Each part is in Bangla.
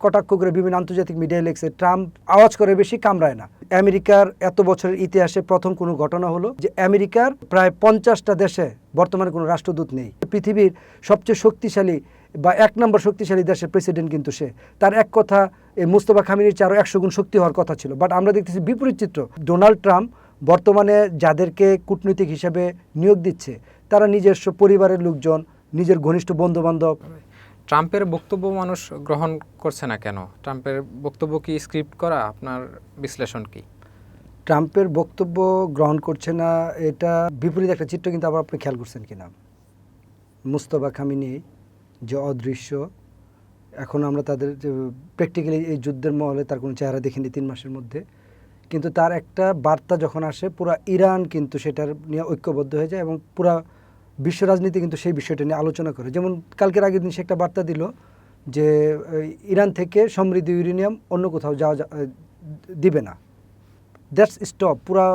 কটাক্ষ করে বিভিন্ন আন্তর্জাতিক মিডিয়ায় লেখছে ট্রাম্প আওয়াজ করে বেশি কামড়ায় না। আমেরিকার এত বছরের ইতিহাসে প্রথম কোনো ঘটনা হলো যে আমেরিকার প্রায় 50টা দেশে বর্তমানে কোনো রাষ্ট্রদূত নেই। পৃথিবীর সবচেয়ে শক্তিশালী বা 1 নম্বর শক্তিশালী দেশের প্রেসিডেন্ট কিন্তু সে। তার এক কথা এই মুস্তফা খামিনির চেয়ে আরও 100 গুণ শক্তি হওয়ার কথা ছিল। বাট আমরা দেখতেছি বিপরীত চিত্র। ডোনাল্ড ট্রাম্প বর্তমানে যাদেরকে কূটনৈতিক হিসেবে নিয়োগ দিচ্ছে তারা নিজস্ব পরিবারের লোকজন, নিজের ঘনিষ্ঠ বন্ধুবান্ধব। ট্রাম্পের বক্তব্য মানুষ গ্রহণ করছে না কেন? ট্রাম্পের বক্তব্য কি স্ক্রিপ্ট করা? আপনার বিশ্লেষণ কি? ট্রাম্পের বক্তব্য গ্রহণ করছে না, এটা বিপরীত একটা চিত্র কিন্তু আবার আপনি খেয়াল করছেন কিনা। মুস্তফা খামিনি যে অদৃশ্য, এখন আমরা তাদের প্র্যাকটিক্যালি এই যুদ্ধের মহলে তার কোনো চেহারা দেখিনি 3 মাসের মধ্যে, কিন্তু তার একটা বার্তা যখন আসে পুরা ইরান কিন্তু সেটার নিয়ে ঐক্যবদ্ধ হয়ে যায় এবং পুরা বিশ্ব রাজনীতি কিন্তু সেই বিষয়টা নিয়ে আলোচনা করে। যেমন কালকের আগের দিন সে একটা বার্তা দিল যে ইরান থেকে সমৃদ্ধ ইউরেনিয়াম অন্য কোথাও যাওয়া দিবে না। That's stop. পুরা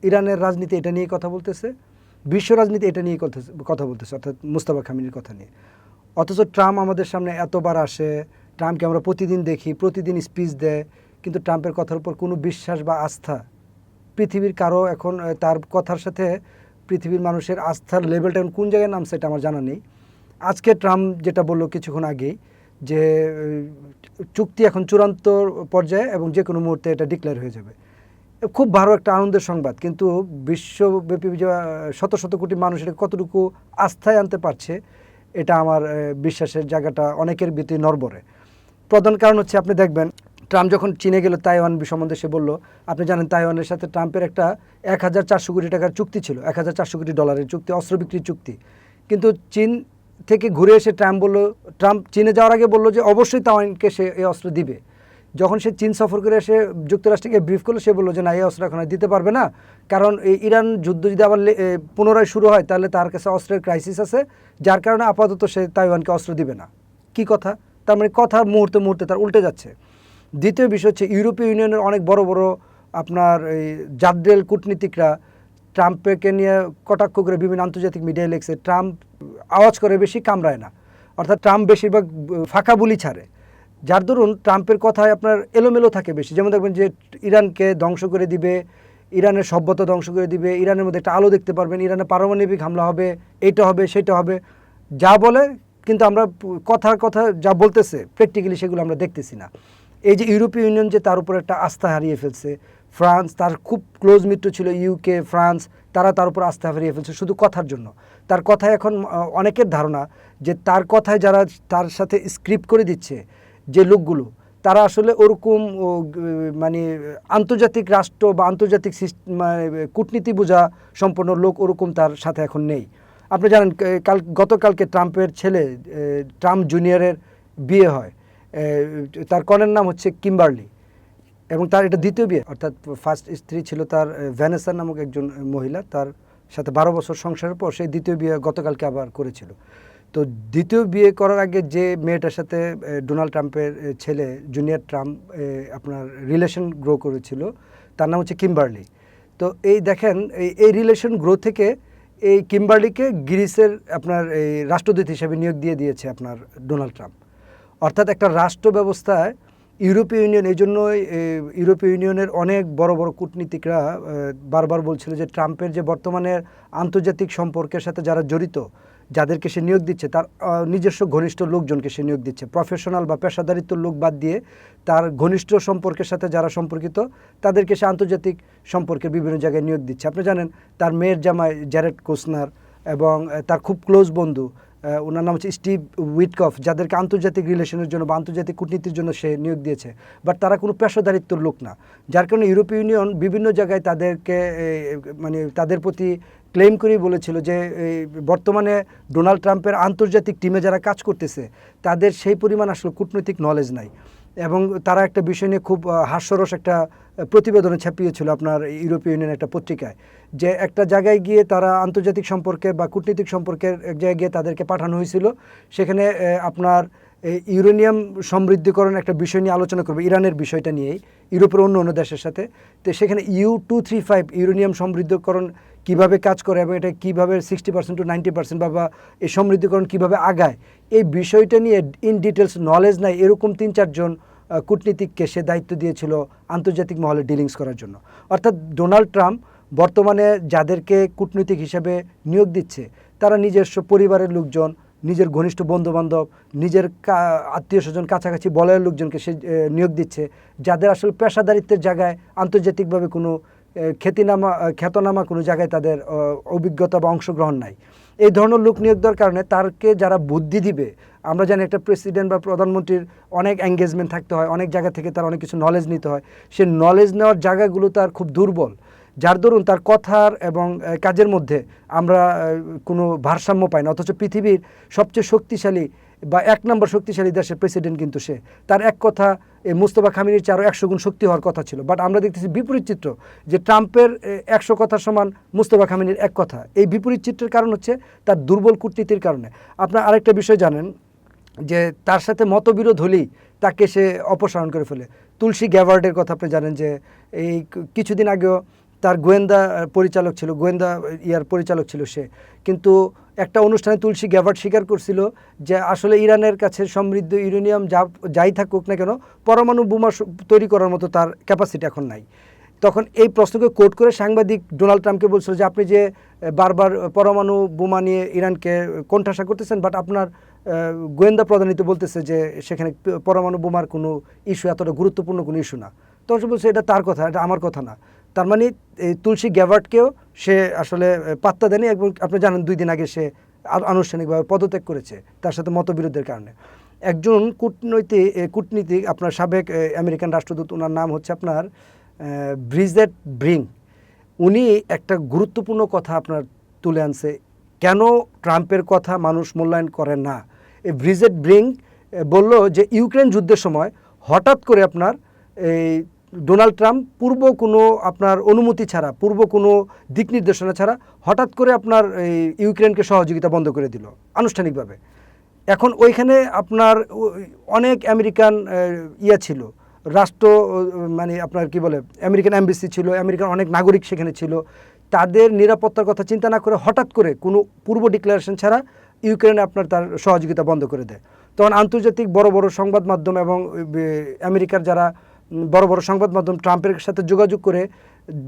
ইরানের রাজনীতি এটা নিয়ে কথা বলতেছে, বিশ্ব রাজনীতি এটা নিয়ে কথা বলতেছে, অর্থাৎ মুস্তফা খামিনির কথা নিয়ে। অথচ ট্রাম্প আমাদের সামনে এতবার আসে, ট্রাম্পকে আমরা প্রতিদিন দেখি, প্রতিদিন স্পিচ দেয়, কিন্তু ট্রাম্পের কথার উপর কোনো বিশ্বাস বা আস্থা পৃথিবীর কারো এখন তার কথার সাথে পৃথিবীর মানুষের আস্থার লেভেলটা এখন কোন জায়গায় নামছে এটা আমার জানা নেই। আজকে ট্রাম্প যেটা বললো কিছুক্ষণ আগেই যে চুক্তি এখন চূড়ান্ত পর্যায়ে এবং যে কোনো মুহূর্তে এটা ডিক্লেয়ার হয়ে যাবে। খুব ভালো একটা আনন্দের সংবাদ, কিন্তু বিশ্বব্যাপী যে শত শত কোটি মানুষ এটা কতটুকু আস্থায় আনতে পারছে এটা আমার বিশ্বাসের জায়গাটা অনেকের ভিতরে নড়বড়ে। প্রধান কারণ হচ্ছে আপনি দেখবেন ট্রাম্প যখন চীনে গেল তাইওয়ান সম্বন্ধে সে বলল, আপনি জানেন তাইওয়ানের সাথে ট্রাম্পের একটা 1400 কোটি টাকার চুক্তি ছিল, 1400 কোটি ডলারের চুক্তি, অস্ত্র বিক্রির চুক্তি। কিন্তু চীন থেকে ঘুরে এসে ট্রাম্প চীনে যাওয়ার আগে বলল যে অবশ্যই তাইওয়ানকে সে এই অস্ত্র দিবে। যখন সে চীন সফর করে এসে যুক্তরাষ্ট্রকে ব্রিফ করলো, সে বললো যে না, এই অস্ত্র এখন দিতে পারবে না, কারণ এই ইরান যুদ্ধ যদি আবার পুনরায় শুরু হয় তাহলে তার কাছে অস্ত্রের ক্রাইসিস আছে, যার কারণে আপাতত সে তাইওয়ানকে অস্ত্র দিবে না। কি কথা? তার মানে কথা মুহূর্তে মুহূর্তে তার উল্টে যাচ্ছে। দ্বিতীয় বিষয় হচ্ছে ইউরোপীয় ইউনিয়নের অনেক বড় বড় আপনার এই জাদ্রেল কূটনীতিকরা ট্রাম্পকে নিয়ে কটাক্ষ করে বিভিন্ন আন্তর্জাতিক মিডিয়ায় লেখছে ট্রাম্প আওয়াজ করে বেশি কামড়ায় না, অর্থাৎ ট্রাম্প বেশিরভাগ ফাঁকা বুলি ছাড়ে, যার দরুন ট্রাম্পের কথায় আপনার এলোমেলো থাকে বেশি। যেমন দেখবেন যে ইরানকে ধ্বংস করে দিবে, ইরানের সভ্যতা ধ্বংস করে দিবে, ইরানের মধ্যে একটা আলো দেখতে পারবেন, ইরানে পারমাণবিক হামলা হবে, এইটা হবে সেটা হবে, যা বলে, কিন্তু আমরা কথার কথা যা বলতেছে প্র্যাকটিক্যালি সেগুলো আমরা দেখতেছি না। এই যে ইউরোপীয় ইউনিয়ন যে তার উপর একটা আস্থা হারিয়ে ফেলছে, ফ্রান্স তার খুব ক্লোজ মিত্র ছিল, ইউকে, ফ্রান্স, তারা তার উপর আস্থা হারিয়ে ফেলছে শুধু কথার জন্য। তার কথায় এখন অনেকের ধারণা যে তার কথায় যারা তার সাথে স্ক্রিপ্ট করে দিচ্ছে যে লোকগুলো, তারা আসলে ওরকম মানে আন্তর্জাতিক রাষ্ট্র বা আন্তর্জাতিক কূটনীতি বোঝা সম্পন্ন লোক ওরকম তার সাথে এখন নেই। আপনি জানেন গতকালকে ট্রাম্পের ছেলে ট্রাম্প জুনিয়রের বিয়ে হয়, তার কনের নাম হচ্ছে কিম্বারলি এবং তার এটা দ্বিতীয় বিয়ে, অর্থাৎ ফার্স্ট স্ত্রী ছিল তার ভ্যানেসা নামক একজন মহিলা, তার সাথে 12 বছর সংসারের পর সেই দ্বিতীয় বিয়ে গতকালকে আবার করেছিল। তো দ্বিতীয় বিয়ে করার আগে যে মেয়েটার সাথে ডোনাল্ড ট্রাম্পের ছেলে জুনিয়র ট্রাম্প আপনার রিলেশন গ্রো করেছিল, তার নাম হচ্ছে কিম্বারলি। তো এই দেখেন এই রিলেশন গ্রো থেকে এই কিম্বারলিকে গ্রিসের আপনার এই রাষ্ট্রদূত হিসেবে নিয়োগ দিয়েছে আপনার ডোনাল্ড ট্রাম্প। অর্থাৎ একটা রাষ্ট্র ব্যবস্থায় ইউরোপীয় ইউনিয়ন, এই জন্যই ইউরোপীয় ইউনিয়নের অনেক বড় বড় কূটনীতিকরা বারবার বলছিল যে ট্রাম্পের যে বর্তমানের আন্তর্জাতিক সম্পর্কের সাথে যারা জড়িত, যাদেরকে সে নিয়োগ দিচ্ছে, তার নিজস্ব ঘনিষ্ঠ লোকজনকে সে নিয়োগ দিচ্ছে, প্রফেশনাল বা পেশাদারিত্ব লোক বাদ দিয়ে তার ঘনিষ্ঠ সম্পর্কের সাথে যারা সম্পর্কিত তাদেরকে সে আন্তর্জাতিক সম্পর্কের বিভিন্ন জায়গায় নিয়োগ দিচ্ছে। আপনি জানেন তার মেয়ের জামাই জ্যারেড কুশনার এবং তার খুব ক্লোজ বন্ধু ওনার নাম হচ্ছে স্টিভ উইটকফ, যাদেরকে আন্তর্জাতিক রিলেশনের জন্য বা আন্তর্জাতিক কূটনীতির জন্য সে নিয়োগ দিয়েছে, বাট তারা কোনো পেশাদারিত্বর লোক না, যার কারণে ইউরোপীয় ইউনিয়ন বিভিন্ন জায়গায় তাদেরকে মানে তাদের প্রতি ক্লেম করেই বলেছিল যে বর্তমানে ডোনাল্ড ট্রাম্পের আন্তর্জাতিক টিমে যারা কাজ করতেছে তাদের সেই পরিমাণ আসলে কূটনৈতিক নলেজ নাই, এবং তারা একটা বিষয় নিয়ে খুব হাস্যরস একটা প্রতিবেদনে ছাপিয়েছিল আপনার ইউরোপীয় ইউনিয়নের একটা পত্রিকায়, যে একটা জায়গায় গিয়ে তারা আন্তর্জাতিক সম্পর্কে বা কূটনৈতিক সম্পর্কের এক জায়গায় গিয়ে তাদেরকে পাঠানো হয়েছিল, সেখানে আপনার ইউরেনিয়াম সমৃদ্ধিকরণ একটা বিষয় নিয়ে আলোচনা করবে, ইরানের বিষয়টা নিয়েই ইউরোপের অন্য অন্য দেশের সাথে। তো সেখানে U-235 ইউরেনিয়াম সমৃদ্ধকরণ কিভাবে কাজ করে এবং এটা কীভাবে 60% টু 90% বা এই সমৃদ্ধিকরণ কীভাবে আগায়, এই বিষয়টা নিয়ে ইন ডিটেলস নলেজ নাই এরকম 3-4 জন কূটনীতিককে সে দায়িত্ব দিয়েছিল আন্তর্জাতিক মহলে ডিলিংস করার জন্য। অর্থাৎ ডোনাল্ড ট্রাম্প বর্তমানে যাদেরকে কূটনীতিক হিসেবে নিয়োগ দিচ্ছে তারা নিজস্ব পরিবারের লোকজন, নিজের ঘনিষ্ঠ বন্ধুবান্ধব, নিজের আত্মীয় স্বজন, কাছাকাছি বলয়ের লোকজনকে সে নিয়োগ দিচ্ছে, যাদের আসলে পেশাদারিত্বের জায়গায় আন্তর্জাতিকভাবে কোনো খ্যাতনামা কোনো জায়গায় তাদের অভিজ্ঞতা বা অংশগ্রহণ নাই। এই ধরনের লোক নিয়োগ দেওয়ার কারণে তারকে যারা বুদ্ধি দিবে, আমরা জানি একটা প্রেসিডেন্ট বা প্রধানমন্ত্রীর অনেক এঙ্গেজমেন্ট থাকতে হয়, অনেক জায়গা থেকে তার অনেক কিছু নলেজ নিতে হয়, সে নলেজ নেওয়ার জায়গাগুলো তার খুব দুর্বল, যার দরুন তার কথার এবং কাজের মধ্যে আমরা কোনো ভারসাম্য পাই না। অথচ পৃথিবীর সবচেয়ে শক্তিশালী বা 1 নম্বর শক্তিশালী দেশের প্রেসিডেন্ট কিন্তু সে, তার এক কথা এই মুস্তফা খামেনির চেয়ে আরও 100 গুণ শক্তি হওয়ার কথা ছিল। বাট আমরা দেখতেছি বিপরীত চিত্র, যে ট্রাম্পের 100 কথা সমান মুস্তফা খামেনির 1 কথা। এই বিপরীত চিত্রের কারণ হচ্ছে তার দুর্বল কূটনীতির কারণে। আপনার আরেকটা বিষয় জানেন যে তার সাথে মতবিরোধ হলেই তাকে সে অপসারণ করে ফেলে। তুলসী গ্যাবার্ডের কথা আপনি জানেন যে এই কিছুদিন আগেও তার গোয়েন্দা পরিচালক ছিল, পরিচালক ছিল সে, কিন্তু একটা অনুষ্ঠানে তুলসী গ্যাবার্ড স্বীকার করছিল যে আসলে ইরানের কাছে সমৃদ্ধ ইউরেনিয়াম যাই থাকুক না কেন পরমাণু বোমা তৈরি করার মতো তার ক্যাপাসিটি এখন নাই। তখন এই প্রশ্নকে কোট করে সাংবাদিক ডোনাল্ড ট্রাম্পকে বলছিল যে আপনি যে বারবার পরমাণু বোমা নিয়ে ইরানকে কোণঠাসা করতেছেন, বাট আপনার গোয়েন্দা প্রধানই তো বলতেছে যে সেখানে পরমাণু বোমার কোনো ইস্যু এতটা গুরুত্বপূর্ণ কোনো ইস্যু না। তখন সে বলছে এটা তার কথা, এটা আমার কথা না। তার মানে এই তুলসী গ্যাবার্ডকেও সে আসলে পাত্তা দেয়নি এবং আপনি জানেন 2 দিন আগে সে আনুষ্ঠানিকভাবে পদত্যাগ করেছে তার সাথে মতবিরোধের কারণে। একজন কূটনীতিক আপনার সাবেক আমেরিকান রাষ্ট্রদূত, ওনার নাম হচ্ছে আপনার ব্রিজেট ব্রিং, উনি একটা গুরুত্বপূর্ণ কথা আপনার তুলে আনছে, কেন ট্রাম্পের কথা মানুষ মূল্যায়ন করে না। এই ব্রিজেট ব্রিং বলল যে ইউক্রেন যুদ্ধের সময় হঠাৎ করে আপনার এই ডোনাল্ড ট্রাম্প পূর্ব কোনো আপনার অনুমতি ছাড়া, পূর্ব কোনো দিক নির্দেশনা ছাড়া হঠাৎ করে আপনার এই ইউক্রেনকে সহযোগিতা বন্ধ করে দিল আনুষ্ঠানিকভাবে। এখন ওইখানে আপনার অনেক আমেরিকান ছিল, রাষ্ট্র মানে আপনার কি বলে আমেরিকান এমবেসি ছিল, আমেরিকান অনেক নাগরিক সেখানে ছিল, তাদের নিরাপত্তার কথা চিন্তা না করে হঠাৎ করে কোনো পূর্ব ডিক্লারেশন ছাড়া ইউক্রেনে আপনার তার সহযোগিতা বন্ধ করে দেয়। তখন আন্তর্জাতিক বড় বড় সংবাদ মাধ্যম এবং আমেরিকার যারা বড় বড় সংবাদ মাধ্যম ট্রাম্পের সাথে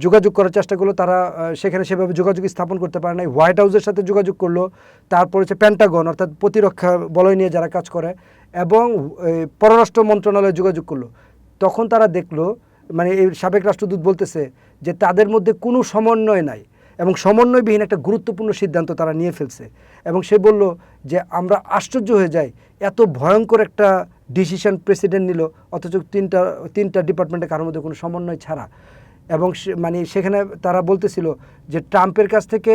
যোগাযোগ করার চেষ্টা করলো, তারা সেখানে সেভাবে যোগাযোগ স্থাপন করতে পারে নাই। হোয়াইট হাউসের সাথে যোগাযোগ করলো, তারপর হচ্ছে পেন্টাগন অর্থাৎ প্রতিরক্ষা বলয় নিয়ে যারা কাজ করে এবং পররাষ্ট্র মন্ত্রণালয়ে যোগাযোগ করলো। তখন তারা দেখলো, মানে এই সাবেক রাষ্ট্রদূত বলতেছে যে তাদের মধ্যে কোনো সমন্বয় নাই এবং সমন্বয়বিহীন একটা গুরুত্বপূর্ণ সিদ্ধান্ত তারা নিয়ে ফেলছে। এবং সে বলল যে আমরা আশ্চর্য হয়ে যাই, এত ভয়ঙ্কর একটা ডিসিশন প্রেসিডেন্ট নিল অথচ তিনটা ডিপার্টমেন্টে কারোর মধ্যে কোনো সমন্বয় ছাড়া। এবং মানে সেখানে তারা বলতেছিল যে ট্রাম্পের কাছ থেকে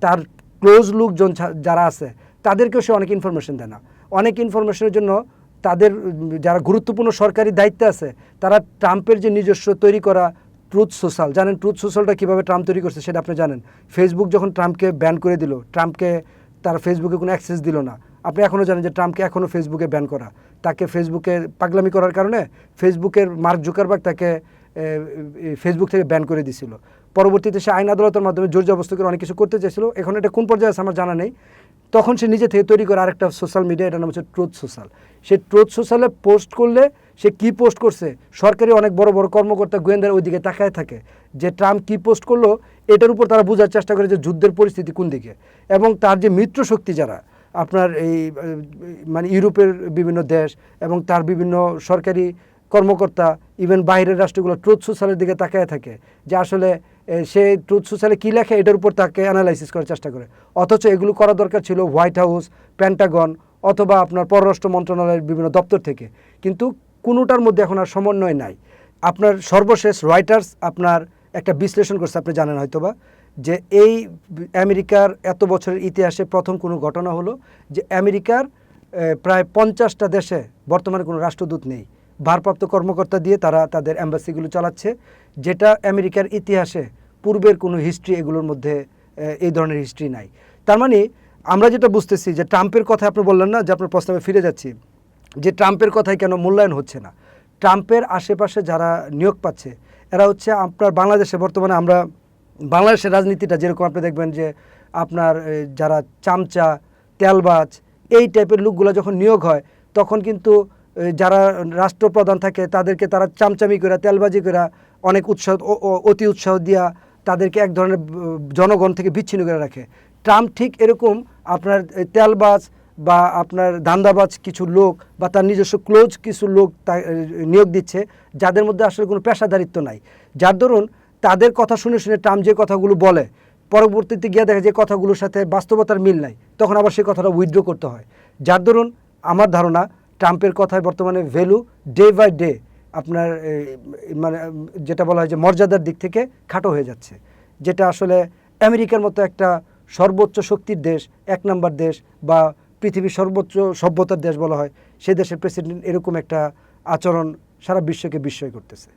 তার ক্লোজ লোকজন যারা আছে তাদেরকেও সে অনেক ইনফরমেশন দেয় না। অনেক ইনফরমেশনের জন্য তাদের যারা গুরুত্বপূর্ণ সরকারি দায়িত্বে আছে তারা ট্রাম্পের যে নিজস্ব তৈরি করা ট্রুথ সোশ্যাল, জানেন ট্রুথ সোশ্যালটা কীভাবে ট্রাম্প তৈরি করছে সেটা আপনি জানেন। ফেসবুক যখন ট্রাম্পকে ব্যান করে দিল, ট্রাম্পকে তার ফেসবুকে কোনো অ্যাক্সেস দিল না, আপনি এখনও জানেন যে ট্রাম্পকে এখনও ফেসবুকে ব্যান করা, তাকে ফেসবুকে পাগলামি করার কারণে ফেসবুকের মার্ক জুকারবার্গ তাকে ফেসবুক থেকে ব্যান করে দিয়েছিল। পরবর্তীতে সে আইন আদালতের মাধ্যমে জোর জবরদস্তি করে অনেক কিছু করতে চেয়েছিল, এখন এটা কোন পর্যায়ে আছে আমার জানা নেই। তখন সে নিজে থেকে তৈরি করে আরেকটা সোশ্যাল মিডিয়া, এটার নাম হচ্ছে ট্রুথ সোশ্যাল। সে ট্রুথ সোশ্যালে পোস্ট করলে সে কী পোস্ট করছে সরকারি অনেক বড় বড় কর্মকর্তা গোয়েন্দার ওইদিকে তাকায় থাকে যে ট্রাম্প কী পোস্ট করলো, এটার উপর তারা বোঝার চেষ্টা করে যে যুদ্ধের পরিস্থিতি কোন দিকে। এবং তার যে মিত্র শক্তি যারা আপনার এই মানে ইউরোপের বিভিন্ন দেশ এবং তার বিভিন্ন সরকারি কর্মকর্তা, ইভেন বাইরের রাষ্ট্রগুলো ট্রুথ সোশ্যালের দিকে তাকায় থাকে যে আসলে সে ট্রুথ সোশ্যালে কী লেখে এটার উপর তাকে অ্যানালাইসিস করার চেষ্টা করে। অথচ এগুলো করা দরকার ছিল হোয়াইট হাউস, পেন্টাগন অথবা আপনার পররাষ্ট্র মন্ত্রণালয়ের বিভিন্ন দপ্তর থেকে, কিন্তু কোনোটার মধ্যে এখন আর সমন্বয় নাই। আপনার সর্বশেষ রয়টার্স আপনার একটা বিশ্লেষণ করছে, আপনি জানেন হয়তোবা, যে এই আমেরিকার এত বছরের ইতিহাসে প্রথম কোনো ঘটনা হলো যে আমেরিকার প্রায় 50টা দেশে বর্তমানে কোনো রাষ্ট্রদূত নেই, ভারপ্রাপ্ত কর্মকর্তা দিয়ে তারা তাদের অ্যাম্বাসিগুলো চালাচ্ছে, যেটা আমেরিকার ইতিহাসে পূর্বের কোনো হিস্ট্রি এগুলোর মধ্যে এই ধরনের হিস্ট্রি নাই। তার মানে আমরা যেটা বুঝতেছি যে ট্রাম্পের কথা আপনি বললেন না, যে আপনার প্রস্তাবে ফিরে যাচ্ছি, যে ট্রাম্পের কথাই কেন মূল্যায়ন হচ্ছে না। ট্রাম্পের আশেপাশে যারা নিয়োগ পাচ্ছে এরা হচ্ছে আপনার বাংলাদেশে বর্তমানে আমরা বাংলাদেশের রাজনীতিটা যেরকম আপনি দেখবেন যে আপনার যারা চামচা তেলবাজ এই টাইপের লোকগুলো যখন নিয়োগ হয় তখন কিন্তু যারা রাষ্ট্রপ্রধান থাকে তাদেরকে তারা চামচামি করে তেলবাজি করে অনেক উৎসাহ অতি উৎসাহ দিয়া তাদেরকে এক ধরনের জনগণ থেকে বিচ্ছিন্ন করে রাখে। ট্রাম্প ঠিক এরকম আপনার তেলবাজ বা আপনার ধান্দাবাজ কিছু লোক বা তার নিজস্ব ক্লোজ কিছু লোক নিয়োগ দিচ্ছে যাদের মধ্যে আসলে কোনো পেশাদারিত্ব নাই, যার দরুন তাদের কথা শুনে শুনে ট্রাম্প যে কথাগুলো বলে পরবর্তীতে গিয়ে দেখা যে কথাগুলোর সাথে বাস্তবতার মিল নাই, তখন আবার সেই কথাটা উইথড্র করতে হয়। যার দরুন আমার ধারণা ট্রাম্পের কথায় বর্তমানে ভ্যালু ডে বাই ডে আপনার মানে যেটা বলা হয় যে মর্যাদার দিক থেকে খাটো হয়ে যাচ্ছে, যেটা আসলে আমেরিকার মতো একটা সর্বোচ্চ শক্তির দেশ, এক নম্বর দেশ বা পৃথিবীর সর্বোচ্চ সভ্যতার দেশ বলা হয়, সে দেশের প্রেসিডেন্ট এরকম একটা আচরণ সারা বিশ্বকে বিস্ময় করতেছে।